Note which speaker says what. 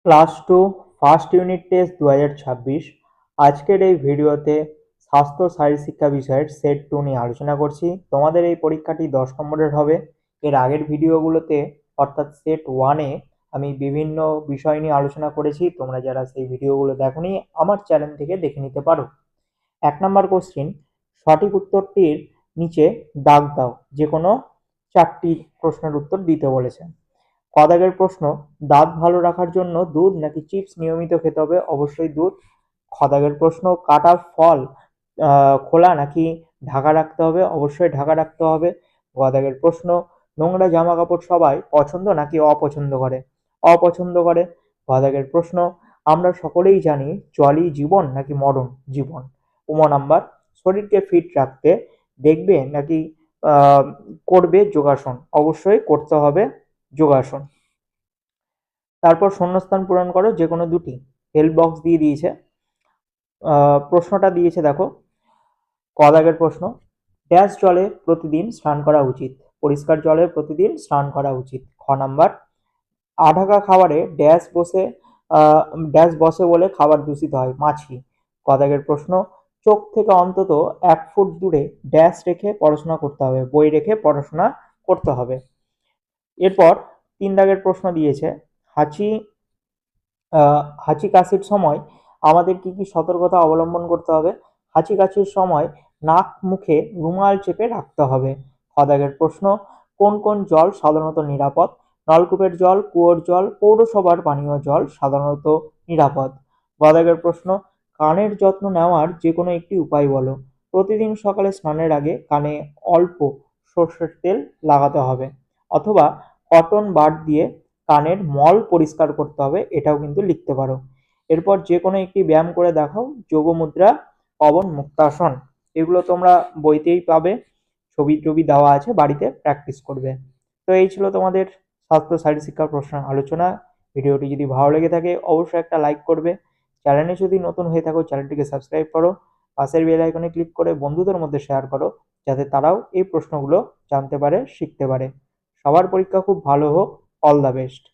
Speaker 1: Class two first unit test 2026। আজকের এই ভিডিওতে স্বাস্থ্য শারীর শিক্ষা বিষয়ের সেট টু নিয়ে আলোচনা করছি। তোমাদের এই পরীক্ষাটি 10 নম্বরের হবে। এর আগের ভিডিওগুলোতে অর্থাৎ সেট ওয়ানে আমি বিভিন্ন বিষয় নিয়ে আলোচনা করেছি। তোমরা যারা সেই ভিডিওগুলো দেখোনি আমার চ্যানেল থেকে দেখে নিতে পারো। 1 নম্বর কোশ্চিন, সঠিক উত্তরটির নিচে দাগ দাও। যে কোনো 4টি প্রশ্নের উত্তর দিতে বলেছে। ক দাগের প্রশ্ন, দাঁত ভালো রাখার জন্য দুধ নাকি চিপস নিয়মিত খেতে হবে? অবশ্যই দুধ। খ দাগের প্রশ্ন, কাটা ফল খোলা নাকি ঢাকা রাখতে হবে? অবশ্যই ঢাকা রাখতে হবে। গ দাগের প্রশ্ন, নোংরা জামা কাপড় সবাই পছন্দ নাকি অপছন্দ করে? অপছন্দ করে। গ দাগের প্রশ্ন, আমরা সকলেই জানি জলই জীবন নাকি মরণ? জীবন। নাম্বার, শরীরকে ফিট রাখতে দেখবে নাকি আহ, করবে যোগাসন? অবশ্যই করতে হবে যোগাসন। তারপর শূন্যস্থান পূরণ করো যে কোনো দুটি। হেল্প বক্স দিয়ে দিয়েছে। প্রশ্নটা দিয়েছে দেখো। ক দাগের প্রশ্ন, ড্যাশ জলে প্রতিদিন স্নান করা উচিত? পরিষ্কার জলে প্রতিদিন স্নান করা উচিত। খ নাম্বার, আঢাকা খাবারে ড্যাশ বসে বলে খাবার দূষিত হয়? মাছি। ক দাগের প্রশ্ন, চোখ থেকে অন্তত 1 ফুট দূরে ড্যাশ রেখে পড়াশোনা করতে হবে? বই রেখে পড়াশোনা করতে হবে। এরপর 3 দাগের প্রশ্ন দিয়েছে, হাঁচি হাঁচি কাশির সময় আমাদের কি কি সতর্কতা অবলম্বন করতে হবে? হাঁচি কাশির সময় নাক মুখে রুমাল চেপে রাখতে হবে। খ দাগের প্রশ্ন, কোন কোন জল সাধারণত নিরাপদ? নলকূপের জল, কুয়োর জল, পৌরসভার পানীয় জল সাধারণত নিরাপদ। গ দাগের প্রশ্ন, কানের যত্ন নেওয়ার যে কোনো একটি উপায় বলো। প্রতিদিন সকালে স্নানের আগে কানে অল্প সর্ষের তেল লাগাতে হবে, অথবা কটন বাড দিয়ে কানের মল পরিষ্কার করতে হবে, এটাও কিন্তু লিখতে পারো। এরপর যে কোনো একটি ব্যায়াম করে দেখাও। যোগ মুদ্রা, পবন মুক্তাসন, এগুলো তোমরা বইতেই পাবে, ছবি টবি দেওয়া আছে, বাড়িতে প্র্যাকটিস করবে। তো এই ছিল তোমাদের স্বাস্থ্য শারীর শিক্ষা প্রশ্নের আলোচনা। ভিডিওটি যদি ভালো লেগে থাকে অবশ্যই একটা লাইক করবে। চ্যানেলে যদি নতুন হয়ে থাকো চ্যানেলটিকে সাবস্ক্রাইব করো। পাশের বেল আইকনে ক্লিক করে বন্ধুদের মধ্যে শেয়ার করো, যাতে তারাও এই প্রশ্নগুলো জানতে পারে, শিখতে পারে। সবার পরীক্ষা খুব ভালো হোক। All the best.